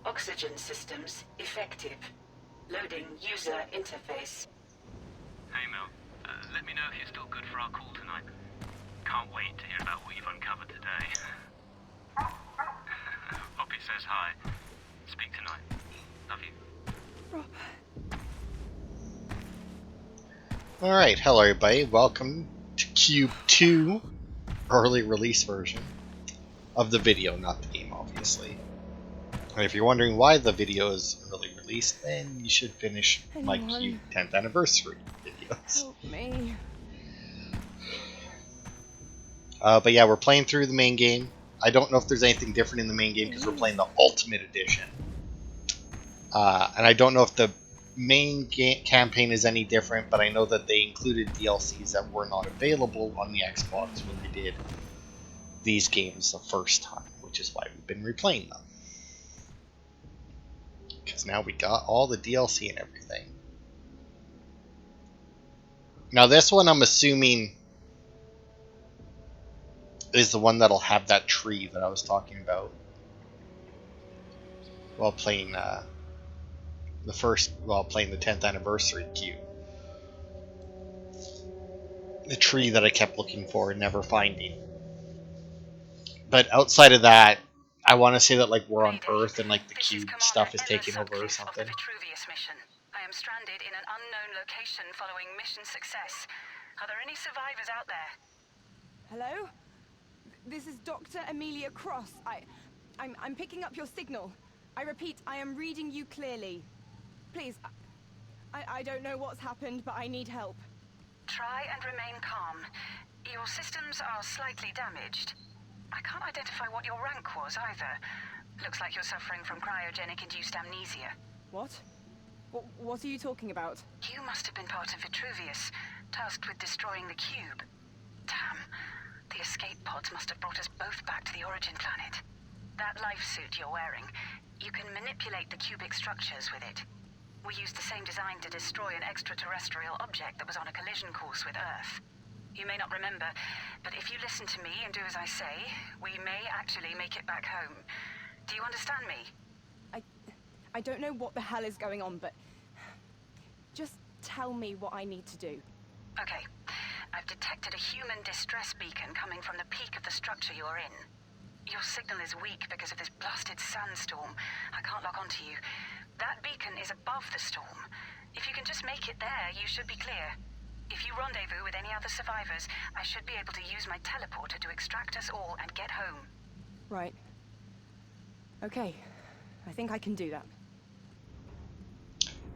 Oxygen systems effective. Loading user interface. Hey Mel, let me know if you're still good for our call tonight. Can't wait to hear about what you've uncovered today. Poppy says hi. Speak tonight. Love you. Alright, hello everybody, welcome to Q.U.B.E 2 early release version of the video, not the game obviously. And if you're wondering why the video is early release, then you should finish my Q.U.B.E 10th anniversary videos. Help me. But yeah, we're playing through the main game. I don't know if there's anything different in the main game because we're playing the Ultimate Edition. And I don't know if the main campaign is any different, but I know that they included DLCs that were not available on the Xbox when they did these games the first time, which is why we've been replaying them. Because now we got all the DLC and everything. Now this one I'm assuming is the one that'll have that tree that I was talking about while playing playing the 10th anniversary Q.U.B.E. The tree that I kept looking for and never finding. But outside of that, I want to say that like we're on Earth and like the Q.U.B.E. stuff is taking over or something. Mission. I am stranded in an unknown location following mission success. Are there any survivors out there? Hello? This is Dr. Amelia Cross. I'm picking up your signal. I repeat, I am reading you clearly. Please, I don't know what's happened, but I need help. Try and remain calm. Your systems are slightly damaged. I can't identify what your rank was either. Looks like you're suffering from cryogenic-induced amnesia. What? What are you talking about? You must have been part of Vitruvius, tasked with destroying the Q.U.B.E. Damn. The escape pods must have brought us both back to the origin planet. That life suit you're wearing, you can manipulate the cubic structures with it. We used the same design to destroy an extraterrestrial object that was on a collision course with Earth. You may not remember, but if you listen to me and do as I say, we may actually make it back home. Do you understand me? I don't know what the hell is going on, but just tell me what I need to do. Okay. I've detected a human distress beacon coming from the peak of the structure you're in. Your signal is weak because of this blasted sandstorm. I can't log on to you. That beacon is above the storm. If you can just make it there, you should be clear. If you rendezvous with any other survivors, I should be able to use my teleporter to extract us all and get home. Right. Okay. I think I can do that.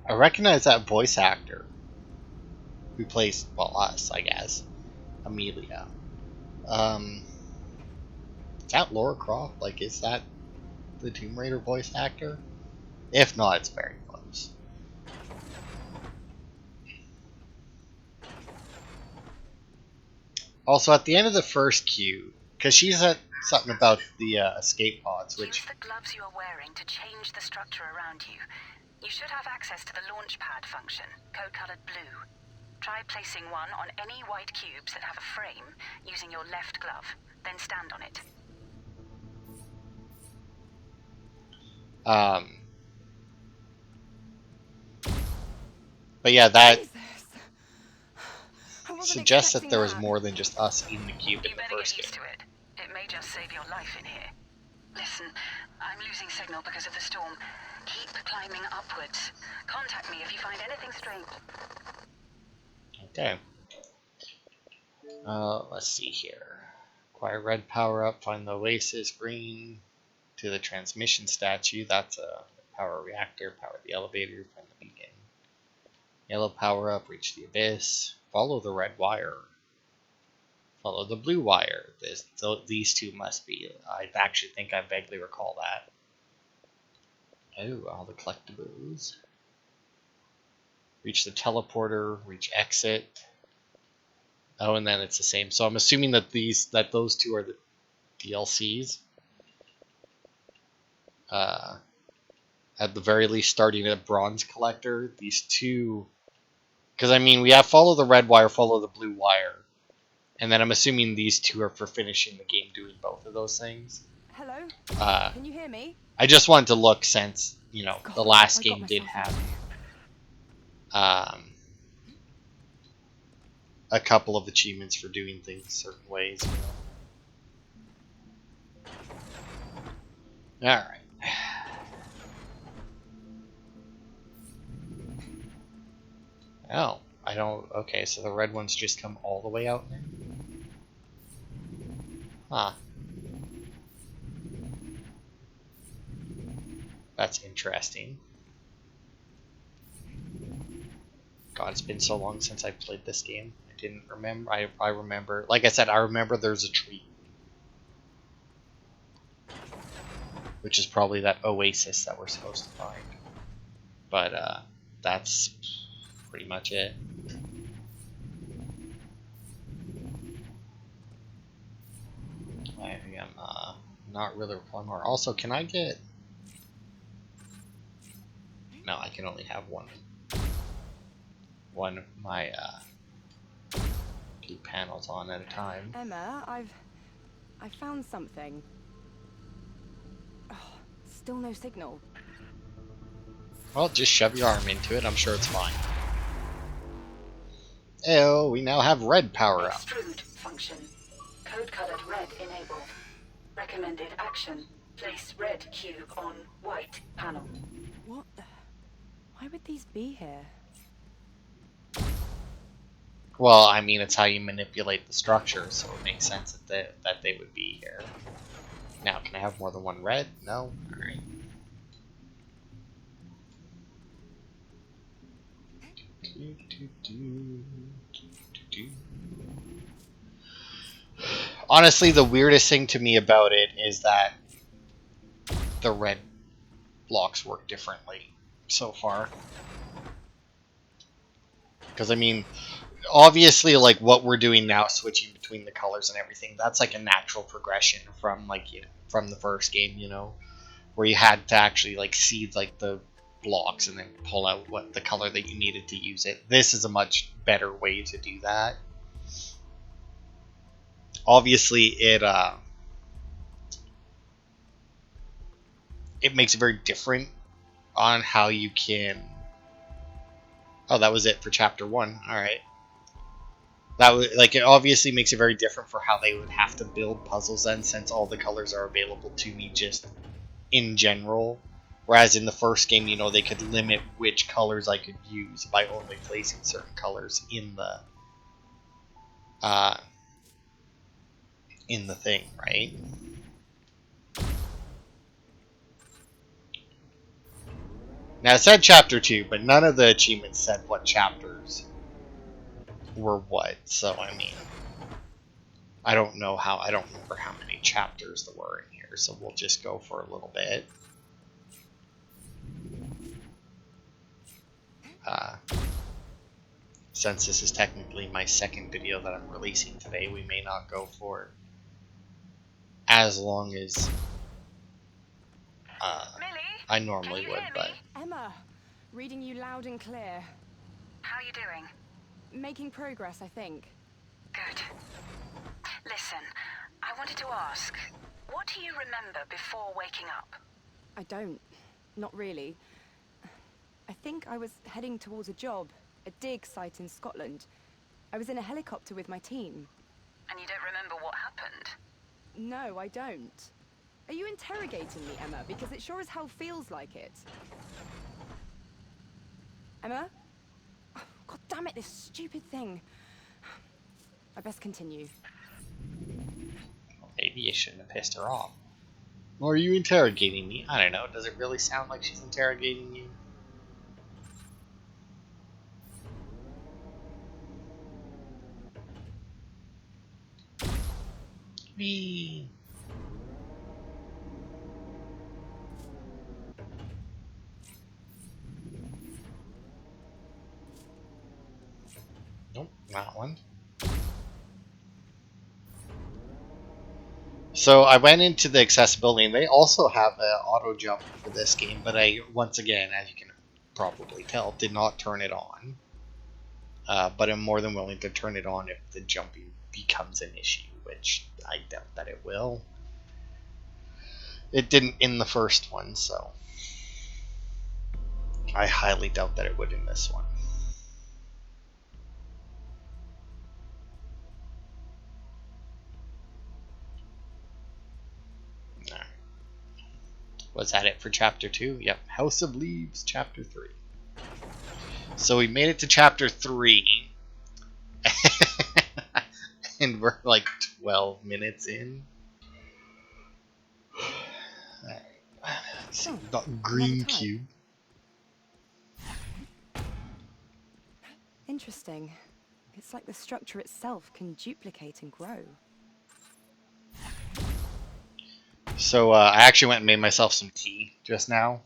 I recognize that voice actor who plays, well, us, I guess. Amelia. Is that Lara Croft? Like, is that the Tomb Raider voice actor? If not, it's very close. Also, at the end of the first queue, because she said something about the escape pods, which... Use the gloves you are wearing to change the structure around you. You should have access to the launch pad function, code-colored blue. Try placing one on any white cubes that have a frame using your left glove, then stand on it. But yeah, that Jesus. suggests that there was more than just us in the cube in You the better first get used game. to it. It may just save your life in here. Listen, I'm losing signal because of the storm. Keep climbing upwards. Contact me if you find anything strange. Okay. Let's see here. Acquire red power up, find the oasis, green to the transmission statue. That's a power reactor, power the elevator, find the beacon. Yellow power up, reach the abyss. Follow the red wire. Follow the blue wire. These two must be. I actually think I vaguely recall that. Oh, all the collectibles. Reach the teleporter, reach exit. Oh, and then it's the same. So I'm assuming that those two are the DLCs. At the very least, starting at bronze collector, these two. Because I mean, we have follow the red wire, follow the blue wire, and then I'm assuming these two are for finishing the game, doing both of those things. Hello? Can you hear me? I just wanted to look since, God, the last I got game did myself have into. a couple of achievements for doing things certain ways. Alright. Oh, I don't... Okay, so the red ones just come all the way out now? Huh. That's interesting. God, it's been so long since I played this game. I didn't remember. I remember... Like I said, I remember there's a tree. Which is probably that oasis that we're supposed to find. But, that's pretty much it. I am, not really replying more. Also, can I get... No, I can only have one of my, blue panels on at a time. Emma, I found something. Oh, still no signal. Well, just shove your arm into it. I'm sure it's fine. Ew, we now have red power up. Extrude function. Code colored red enabled. Recommended action. Place red cube on white panel. What the... Why would these be here? Well, I mean, it's how you manipulate the structure, so it makes sense that they would be here. Now, can I have more than one red? No? Alright. Honestly, the weirdest thing to me about it is that the red blocks work differently so far. Because, I mean, obviously, like, what we're doing now, switching between the colors and everything, that's like a natural progression from, like, from the first game, where you had to actually, like, see, like, the blocks and then pull out what the color that you needed to use it. This is a much better way to do that. Obviously, it makes it very different on how you can... Oh, that was it for chapter 1. Alright. That was, like, it obviously makes it very different for how they would have to build puzzles then, since all the colors are available to me just in general. Whereas in the first game, they could limit which colors I could use by only placing certain colors in the thing, right? Now, it said chapter 2, but none of the achievements said what chapters were what, so, I mean... I don't remember how many chapters there were in here, so we'll just go for a little bit. Since this is technically my second video that I'm releasing today, we may not go for as long as I normally would, but... Emma, reading you loud and clear. How are you doing? Making progress, I think. Good. Listen, I wanted to ask, what do you remember before waking up? I don't. Not really. I think I was heading towards a job, a dig site in Scotland. I was in a helicopter with my team. And you don't remember what happened? No, I don't. Are you interrogating me, Emma? Because it sure as hell feels like it. Emma? Oh, God damn it, this stupid thing. I best continue. Maybe you shouldn't have pissed her off. Or are you interrogating me? I don't know. Does it really sound like she's interrogating you? Me. Nope, not one. So I went into the accessibility, and they also have an auto jump for this game, but I, once again, as you can probably tell, did not turn it on. But I'm more than willing to turn it on if the jumping becomes an issue, which I doubt that it will. It didn't in the first one, so I highly doubt that it would in this one. Alright. Was that it for Chapter 2? Yep. House of Leaves, Chapter 3. So we made it to Chapter 3. And we're like 12 minutes in. Oh, Got green another type. cube. Interesting. It's like the structure itself can duplicate and grow. So I actually went and made myself some tea just now.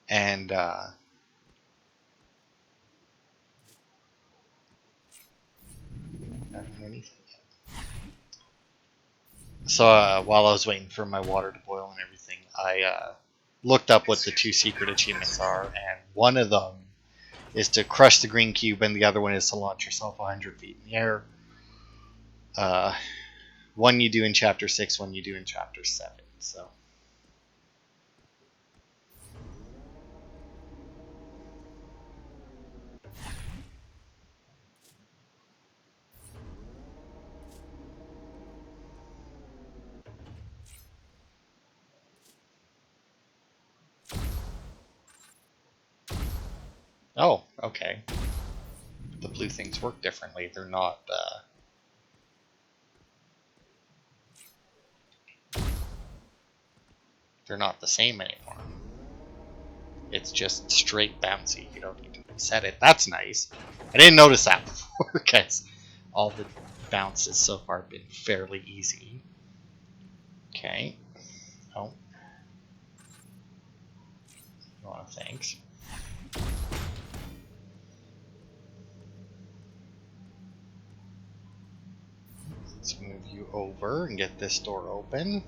And so while I was waiting for my water to boil and everything, I looked up what the 2 secret achievements are, and one of them is to crush the green cube, and the other one is to launch yourself 100 feet in the air. One you do in Chapter 6, one you do in Chapter 7. So. Oh, okay. The blue things work differently. They're not the same anymore. It's just straight bouncy. You don't need to reset it. That's nice. I didn't notice that before because all the bounces so far have been fairly easy. Okay. Oh. Oh, thanks. Let's move you over and get this door open.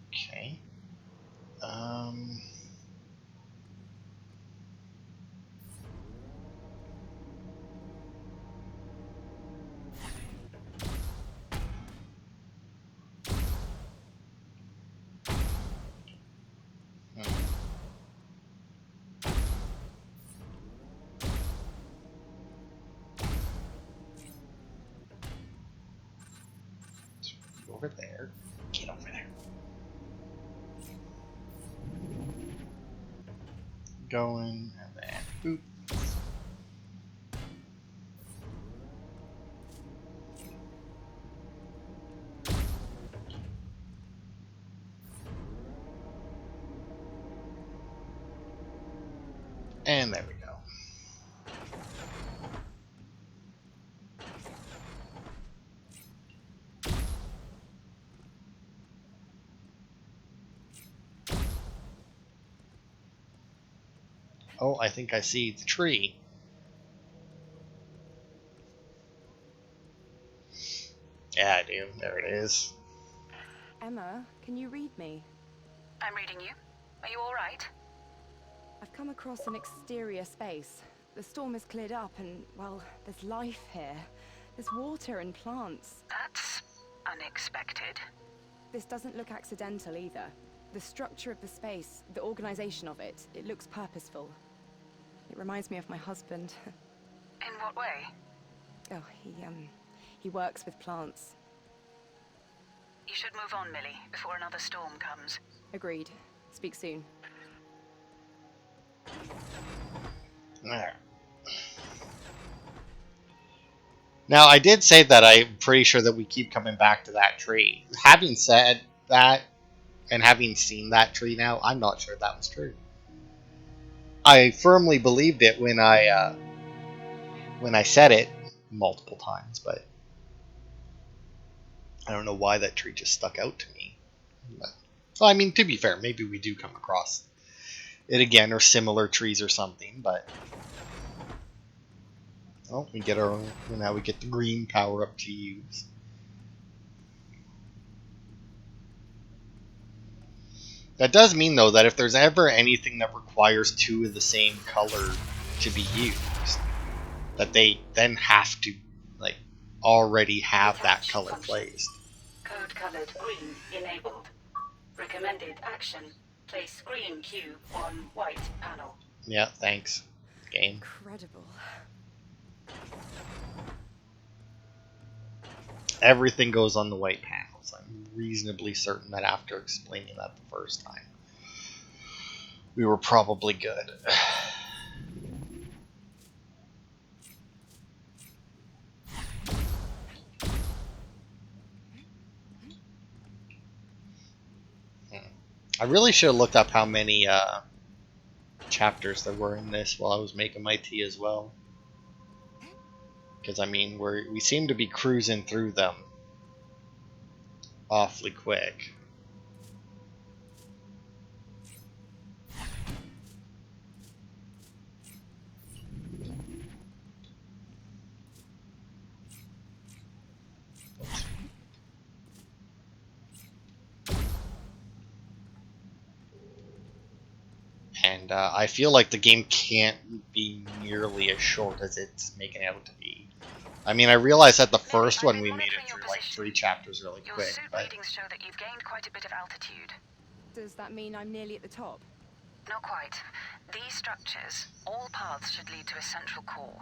Okay. Over there. Get over there. Going, and then boop. And there we go. Oh, I think I see the tree. Yeah, I do. There it is. Emma, can you read me? I'm reading you. Are you all right? I've come across an exterior space. The storm has cleared up and, well, there's life here. There's water and plants. That's unexpected. This doesn't look accidental either. The structure of the space, the organization of it, it looks purposeful. It reminds me of my husband. In what way? Oh, he works with plants. You should move on, Millie, before another storm comes. Agreed. Speak soon. There. Now, I did say that I'm pretty sure that we keep coming back to that tree. Having said that, and having seen that tree now, I'm not sure that was true. I firmly believed it when I said it multiple times, but I don't know why that tree just stuck out to me. But, well, I mean, to be fair, maybe we do come across it again, or similar trees or something, but... Oh, we get our... Now we get the green power-up to use. That does mean, though, that if there's ever anything that requires two of the same color to be used, that they then have to, like, already have that Detach color function. placed. Code colored green enabled. Recommended action. Place green cube on white panel. Yeah, thanks, game. Incredible. Everything goes on the white panels. I'm reasonably certain that after explaining that the first time, we were probably good. I really should have looked up how many chapters there were in this while I was making my tea as well. Because, I mean, we seem to be cruising through them awfully quick. Oops. And I feel like the game can't be nearly as short as it's making out to be. I mean, I realized that the first one we made it through like 3 chapters really Your quick, suit but readings show that you've gained quite a bit of altitude. Does that mean I'm nearly at the top? Not quite. These structures, all paths should lead to a central core.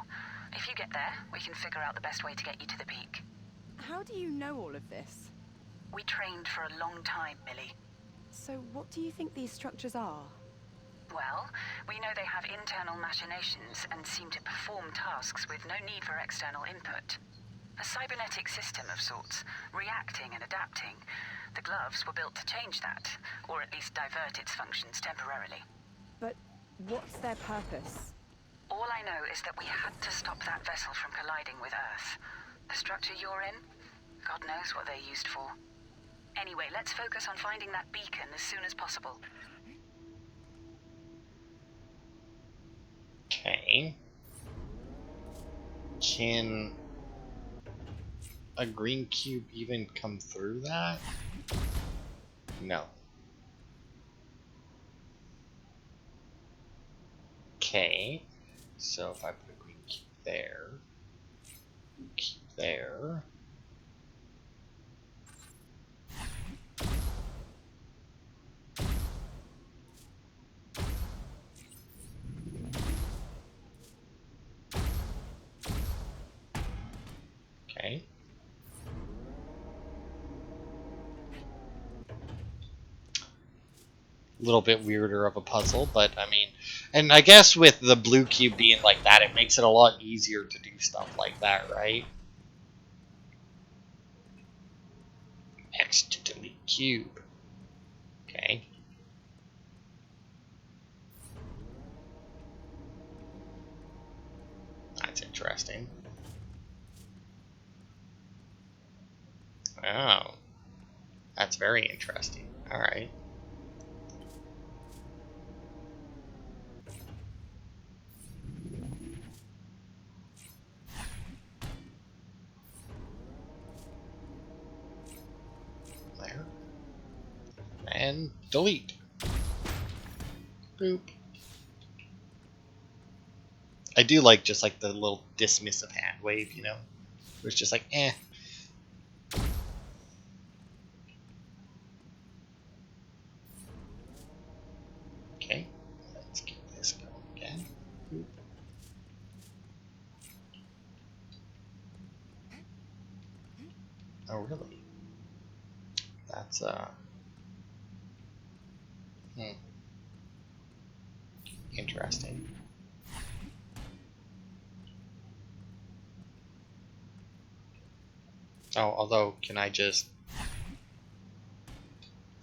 If you get there, we can figure out the best way to get you to the peak. How do you know all of this? We trained for a long time, Millie. So what do you think these structures are? Well, we know they have internal machinations and seem to perform tasks with no need for external input. A cybernetic system of sorts, reacting and adapting. The gloves were built to change that, or at least divert its functions temporarily. But what's their purpose? All I know is that we had to stop that vessel from colliding with Earth. The structure you're in, God knows what they're used for. Anyway, let's focus on finding that beacon as soon as possible. okay. Can a green cube even come through that? No. Okay. So if I put a green cube there, cube there. Okay. A little bit weirder of a puzzle, but I mean, and I guess with the blue cube being like that, it makes it a lot easier to do stuff like that, right? X to delete cube. Okay. That's interesting. Oh. That's very interesting. Alright. There. And delete. Boop. I do like just like the little dismissive hand wave, you know? It's just like, eh. Okay. Let's get this going again. Boop. Oh, really? That's, interesting. Oh, although, can I just...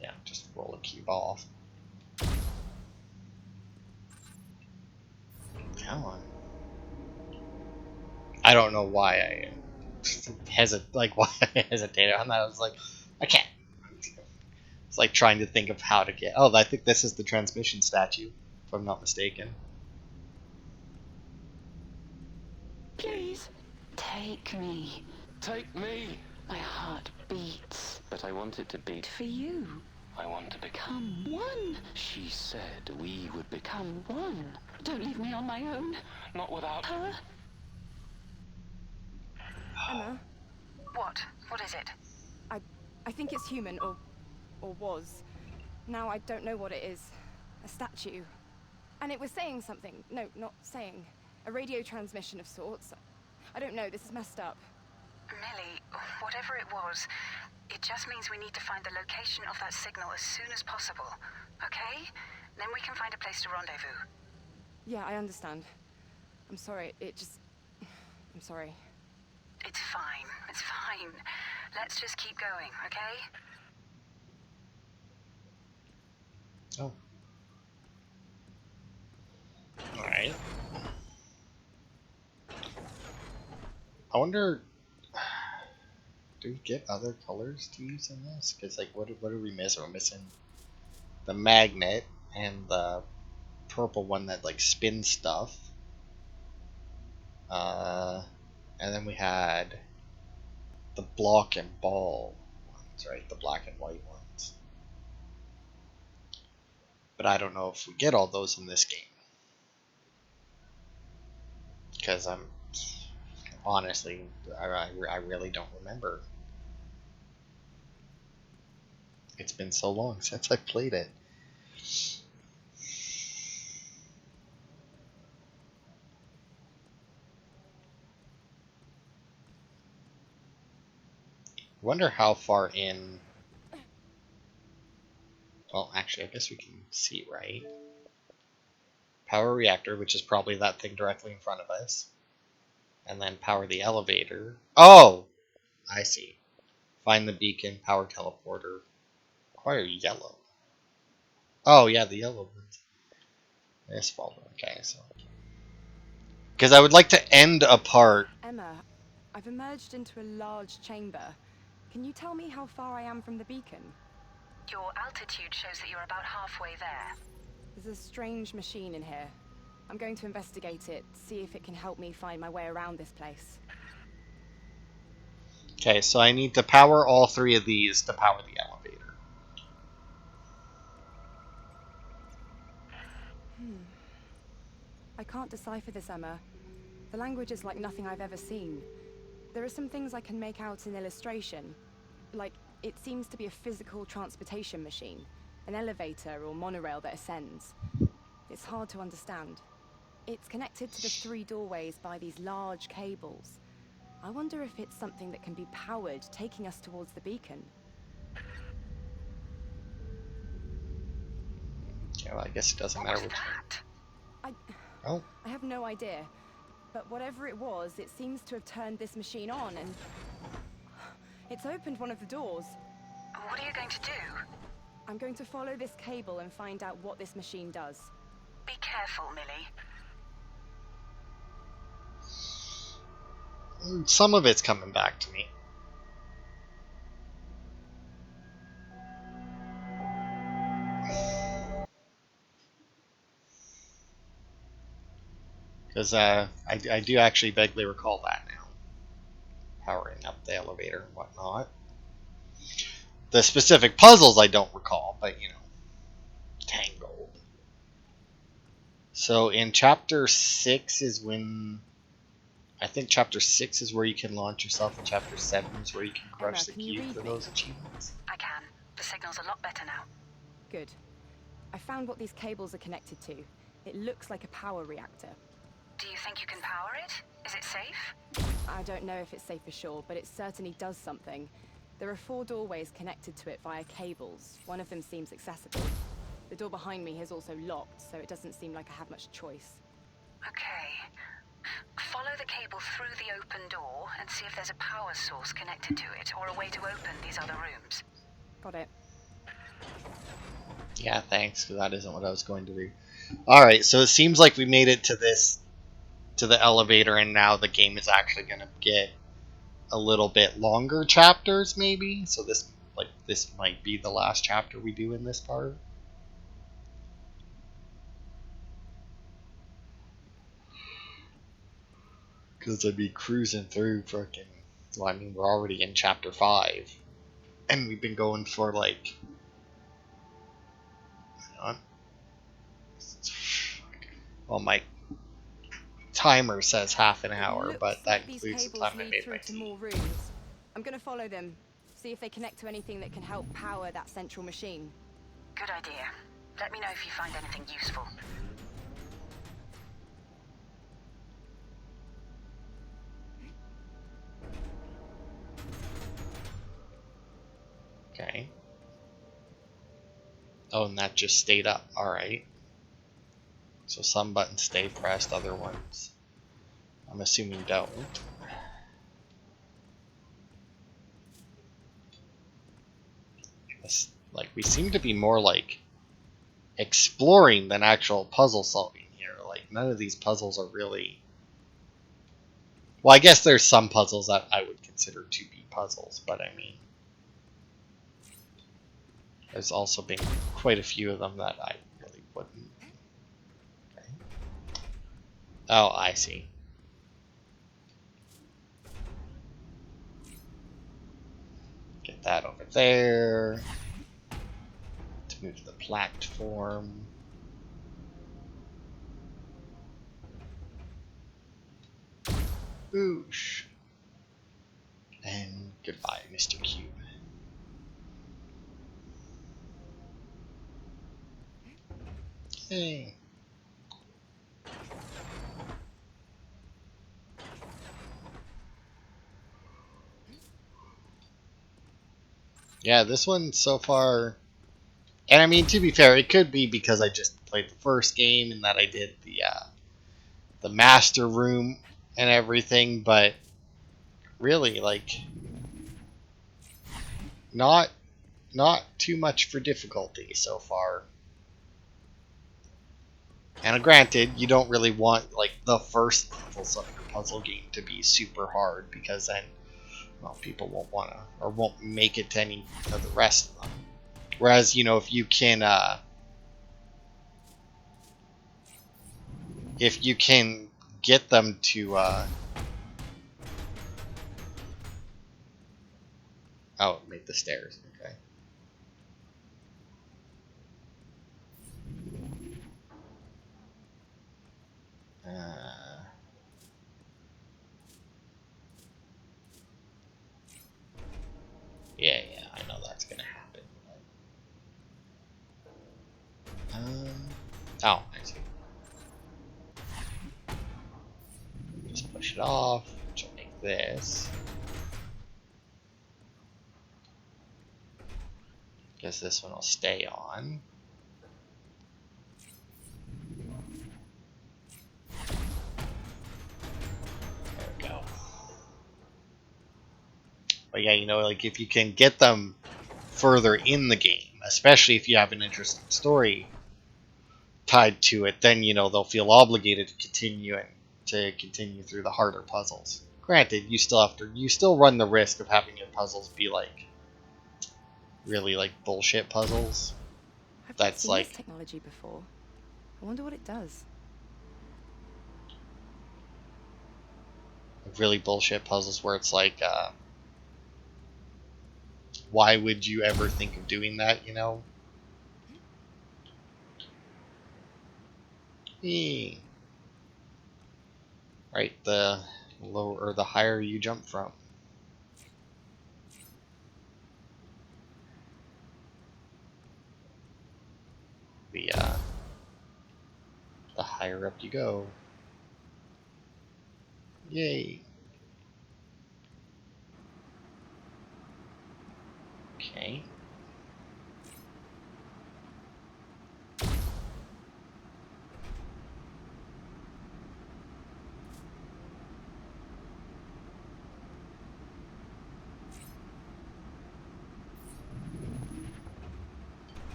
Yeah, just roll a cube off. Come on. I don't know why I why I hesitated on that. I was like, I can't. It's like trying to think of how to get... Oh, I think this is the transmission statue, if I'm not mistaken. Please, take me. Take me! My heart beats But I want it to beat. for you. I want to become one. She said we would become one. Don't leave me on my own. Not without her. Emma, What? What is it? I think it's human, or was. Now I don't know what it is. A statue. And it was saying something. No, not saying. A radio transmission of sorts. I don't know, this is messed up. Millie, whatever it was, it just means we need to find the location of that signal as soon as possible. Okay? Then we can find a place to rendezvous. Yeah, I understand. I'm sorry, I'm sorry. It's fine. It's fine. Let's just keep going, okay? Oh. Alright. I wonder, do we get other colors to use in this? Because, like, what do we miss? We're missing the magnet and the purple one that, like, spins stuff. And then we had the block and ball ones, right? The black and white ones. But I don't know if we get all those in this game. Because I'm, honestly, I really don't remember. It's been so long since I played it. I wonder how far in. Well, actually, I guess we can see, right? Power reactor, which is probably that thing directly in front of us. And then power the elevator. Oh! I see. Find the beacon, power teleporter. Acquire yellow. Oh, yeah, the yellow ones. This folder. Okay, so. Because I would like to end a part. Emma, I've emerged into a large chamber. Can you tell me how far I am from the beacon? Your altitude shows that you're about halfway there. There's a strange machine in here. I'm going to investigate it, see if it can help me find my way around this place. Okay, so I need to power all three of these to power the elevator. I can't decipher this, Emma. The language is like nothing I've ever seen. There are some things I can make out in illustration. Like, it seems to be a physical transportation machine. An elevator or monorail that ascends. It's hard to understand. It's connected to the 3 doorways by these large cables. I wonder if it's something that can be powered, taking us towards the beacon. Yeah, well, I guess it doesn't What matter was which. that? Oh, I have no idea. But whatever it was, it seems to have turned this machine on and... It's opened one of the doors. What are you going to do? I'm going to follow this cable and find out what this machine does. Be careful, Millie. some of it's coming back to me. Because I do actually vaguely recall that now. Powering up the elevator and whatnot. The specific puzzles I don't recall, but you know, Tangled. So in chapter 6 is when. I think chapter 6 is where you can launch yourself, and chapter 7 is where you can crush Emma, the can you cube read for me? those achievements. I can. The signal's a lot better now. Good. I found what these cables are connected to. It looks like a power reactor. Do you think you can power it? Is it safe? I don't know if it's safe for sure, but it certainly does something. There are 4 doorways connected to it via cables. One of them seems accessible. The door behind me is also locked, so it doesn't seem like I have much choice. Okay. Follow the cable through the open door and see if there's a power source connected to it or a way to open these other rooms. Got it. Yeah, thanks, because that isn't what I was going to do. Alright, so it seems like we made it to the elevator, and now the game is actually going to get a little bit longer chapters, maybe? So this might be the last chapter we do in this part. Because I'd be cruising through freaking. Well, I mean, we're already in chapter 5. And we've been going for like on. Well, my timer says half an hour, but that These includes the cables time I lead made through my to tea. more rooms. I'm gonna follow them, see if they connect to anything that can help power that central machine. Good idea. Let me know if you find anything useful. Okay. Oh, and that just stayed up. Alright. So some buttons stay pressed, other ones I'm assuming don't. Like, we seem to be more like exploring than actual puzzle solving here. Like, none of these puzzles are really. Well, I guess there's some puzzles that I would consider to be puzzles, but I mean, there's also been quite a few of them that I really wouldn't. Okay. Oh, I see. Get that over there. To move to the platform. Oosh. And goodbye, Mr. Q. Hey. Yeah, this one so far, and I mean, to be fair, it could be because I just played the first game and that I did the master room and everything, but really, like, not not too much for difficulty so far. And granted, you don't really want like the first levels of your puzzle game to be super hard because then, well, people won't want to or won't make it to any of the rest of them. Whereas, you know, if you can get them to oh, make the stairs. Okay. Uh, yeah, I know that's gonna happen. Oh, I see. Just push it off, which will make this. Guess this one will stay on. There we go. But yeah, you know, like if you can get them further in the game, especially if you have an interesting story tied to it, then you know they'll feel obligated to continue through the harder puzzles. Granted, you still run the risk of having your puzzles be like really like bullshit puzzles. I've not That's seen this like technology before. I wonder what it does. really bullshit puzzles where it's like, why would you ever think of doing that? You know. Right, the lower or the higher you jump from, the higher up you go. Yay. Okay.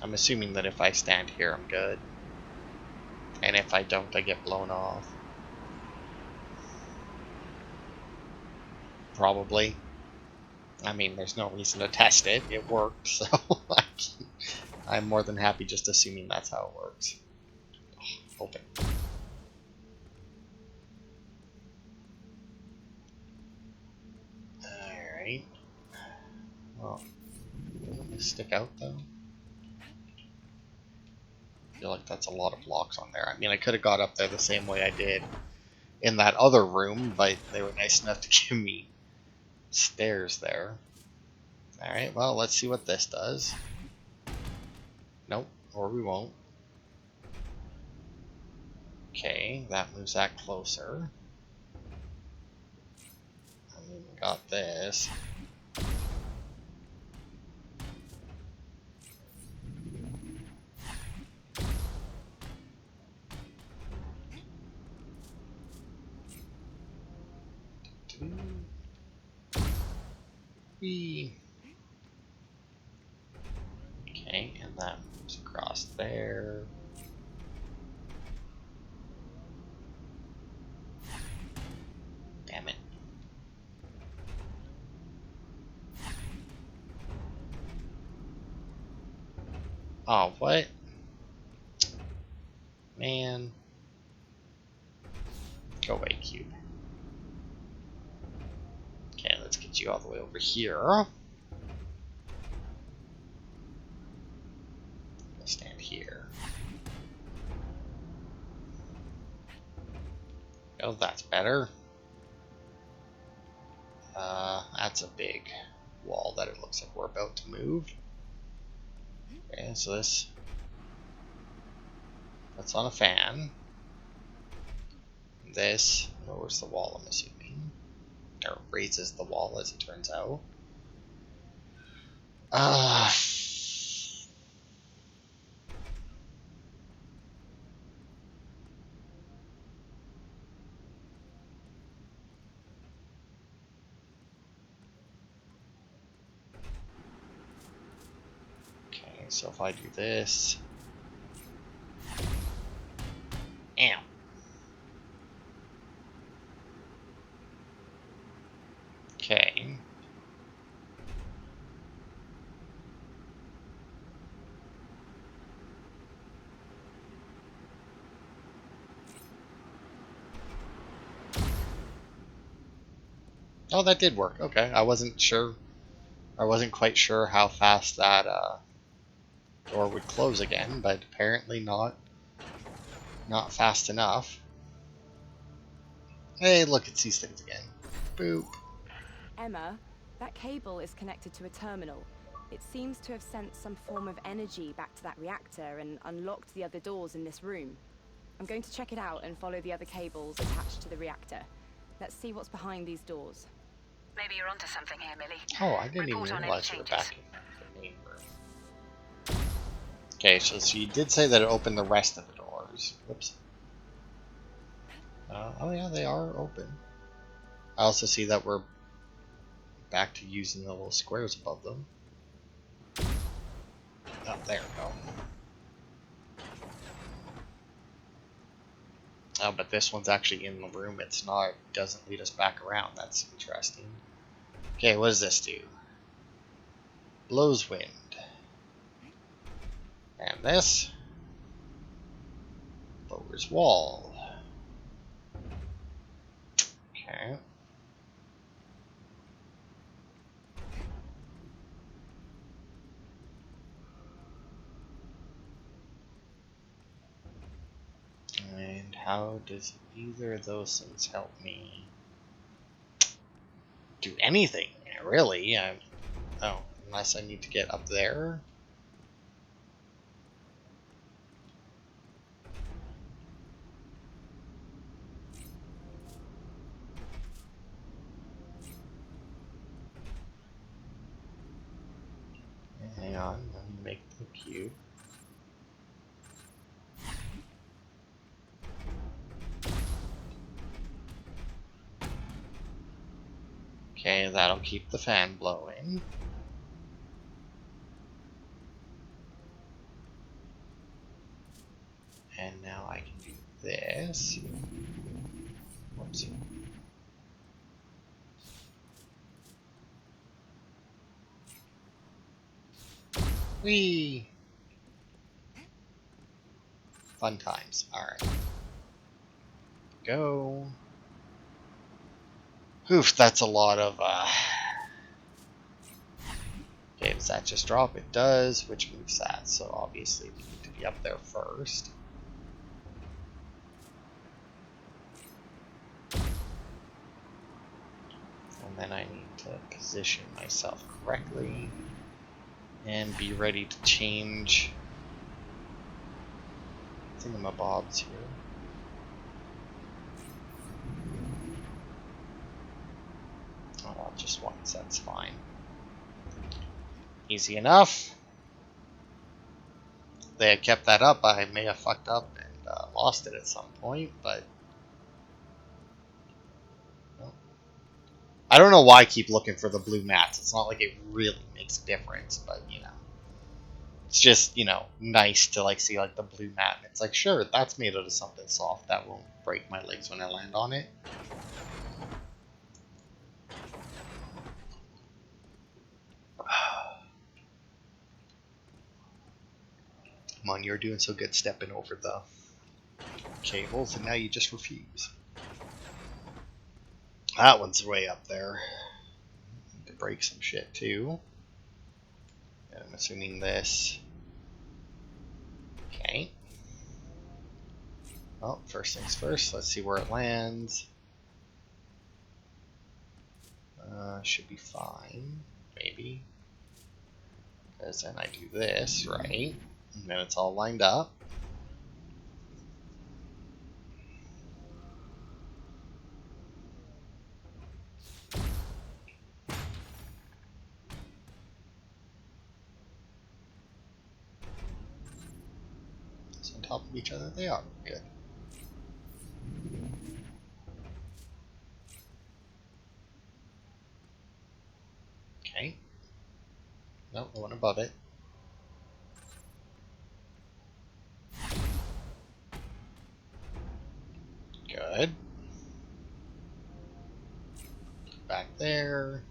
I'm assuming that if I stand here, I'm good. And if I don't, I get blown off. Probably. I mean, there's no reason to test it. It worked, so I'm more than happy just assuming that's how it works. Open. Alright. Well, doesn't this stick out though? I feel like that's a lot of blocks on there. I mean, I could have got up there the same way I did in that other room, but they were nice enough to give me stairs there. Alright, well, let's see what this does. Nope, or we won't. Okay, that moves that closer. And then we got this. Whee. Okay, and that moves across there. Damn it. Oh, what? Man. Go away, Cube. Okay, let's get you all the way over here. We'll stand here. Oh, that's better. That's a big wall that it looks like we're about to move. Okay, so that's on a fan. This lowers the wall, I'm assuming. Or raises the wall, as it turns out. Okay, so if I do this... Ow. Okay. Oh, that did work. Okay, I wasn't sure. I wasn't quite sure how fast that door would close again, but apparently not fast enough. Hey, look, it sees things again. Boop. Emma, that cable is connected to a terminal. It seems to have sent some form of energy back to that reactor and unlocked the other doors in this room. I'm going to check it out and follow the other cables attached to the reactor. Let's see what's behind these doors. Maybe you're onto something here, Millie. Oh, I didn't Report even on any realize we were changes. back in the main room. Okay, so you did say that it opened the rest of the doors. Whoops. Oh yeah, they are open. I also see that we're back to using the little squares above them. Oh, there we go. Oh, but this one's actually in the room. It's not. It doesn't lead us back around. That's interesting. Okay, what does this do? Blows wind. And this lowers wall. Okay. And how does either of those things help me do anything, really? Oh, unless I need to get up there. Hang on, let me make the cube. Okay, that'll keep the fan blowing. And now I can do this. Whoops. Whee! Fun times. Alright. Go. Oof, that's a lot of, Okay, does that just drop? It does, which moves that, so obviously we need to be up there first. And then I need to position myself correctly and be ready to change thingamabobs here. Oh, just once, that's fine. Easy enough. If they had kept that up, I may have fucked up and lost it at some point, but well, I don't know why I keep looking for the blue mats. It's not like it really makes a difference, but you know, it's just, you know, nice to like see like the blue mat. It's like, sure, that's made out of something soft. That won't break my legs when I land on it. Come on, you're doing so good stepping over the cables, and now you just refuse. That one's way up there. Need to break some shit too. And I'm assuming this. Okay. Well, first things first, let's see where it lands. Should be fine, maybe. Because then I do this, right? And then it's all lined up. So on top of each other they are. Good. Okay. Nope, the one above it. Good. Back there.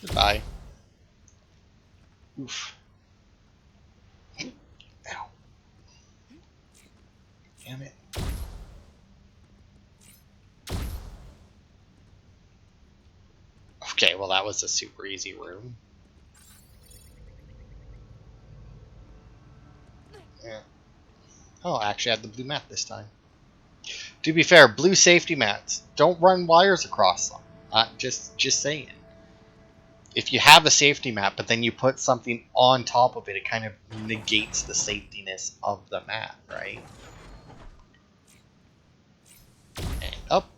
Goodbye. Oof. Ow. Damn it. Okay, well that was a super easy room. Yeah. Oh, I actually had the blue mat this time. To be fair, blue safety mats, don't run wires across them. Just saying. If you have a safety mat, but then you put something on top of it, it kind of negates the safetiness of the mat, right? And up.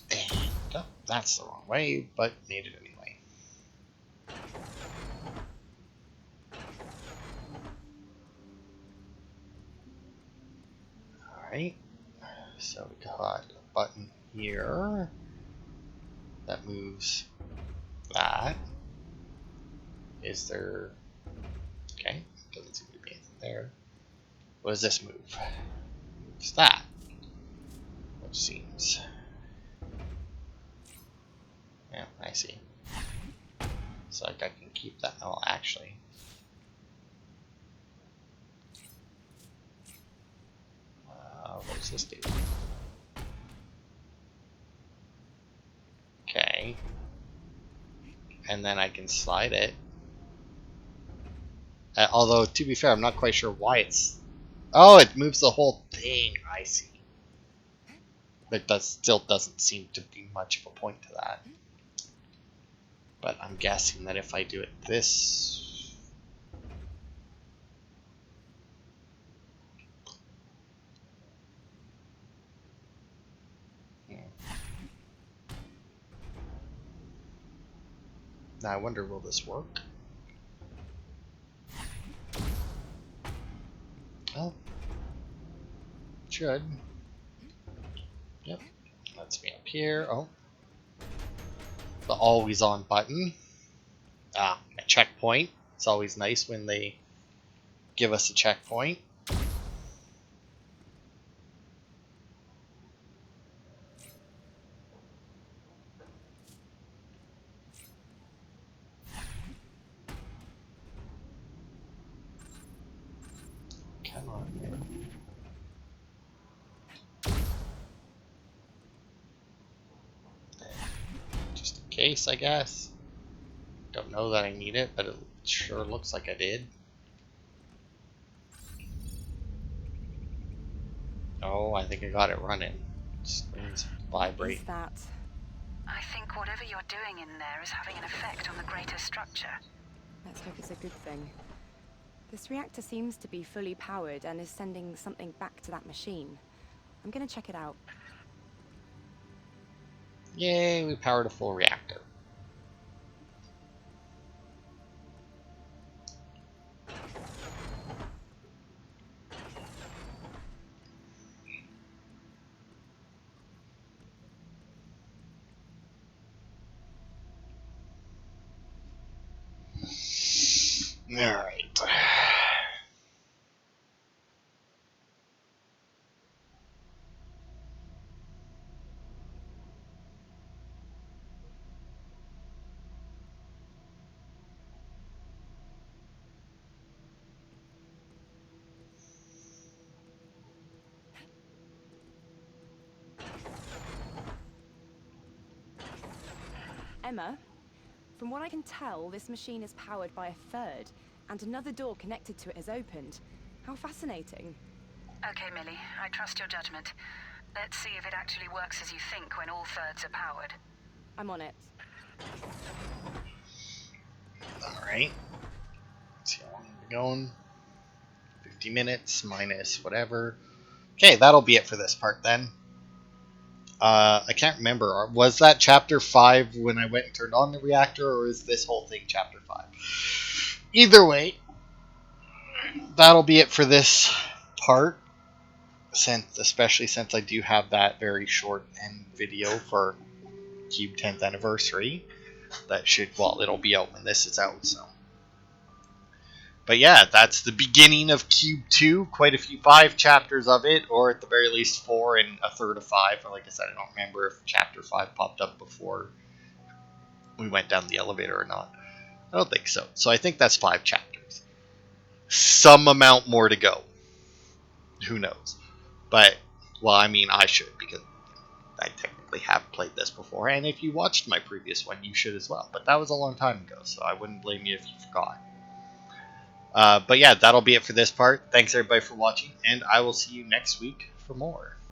And up. That's the wrong way, but made it anyway. Alright. So we got a button here that moves that. Is there... Okay, doesn't seem to be anything there. What does this move? Moves that. Which seems... Yeah, I see. So like I can keep that... Oh, actually... what does this do? Okay. And then I can slide it. Although, to be fair, I'm not quite sure why it's... Oh, it moves the whole thing. I see. But that still doesn't seem to be much of a point to that. But I'm guessing that if I do it this... Now I wonder, will this work? Oh. Should. Yep. Let's be up here. Oh. The always on button. Ah, a checkpoint. It's always nice when they give us a checkpoint. Come on, man. Just in case, I guess. Don't know that I need it, but it sure looks like I did. Oh, I think I got it running. Screen's What is vibrating. that? I think whatever you're doing in there is having an effect on the greater structure. Let's hope it's a good thing. This reactor seems to be fully powered and is sending something back to that machine. I'm gonna check it out. Yay, we powered a full reactor. Alright. Emma, from what I can tell, this machine is powered by a third, and another door connected to it has opened. How fascinating. Okay, Millie, I trust your judgment. Let's see if it actually works as you think when all thirds are powered. I'm on it. Alright. See how long we're going. 50 minutes minus whatever. Okay, that'll be it for this part then. I can't remember. Was that chapter 5 when I went and turned on the reactor, or is this whole thing chapter 5? Either way, that'll be it for this part. Especially since I do have that very short end video for Q.U.B.E 10th anniversary. That should, well, it'll be out when this is out, so. But yeah, that's the beginning of Q.U.B.E 2. Quite a few, 5 chapters of it, or at the very least 4 and a third of 5. Like I said, I don't remember if chapter 5 popped up before we went down the elevator or not. I don't think so. So I think that's 5 chapters. Some amount more to go. Who knows? But, well, I mean, I should, because I technically have played this before. And if you watched my previous one, you should as well. But that was a long time ago, so I wouldn't blame you if you forgot. But yeah, that'll be it for this part. Thanks everybody for watching, and I will see you next week for more.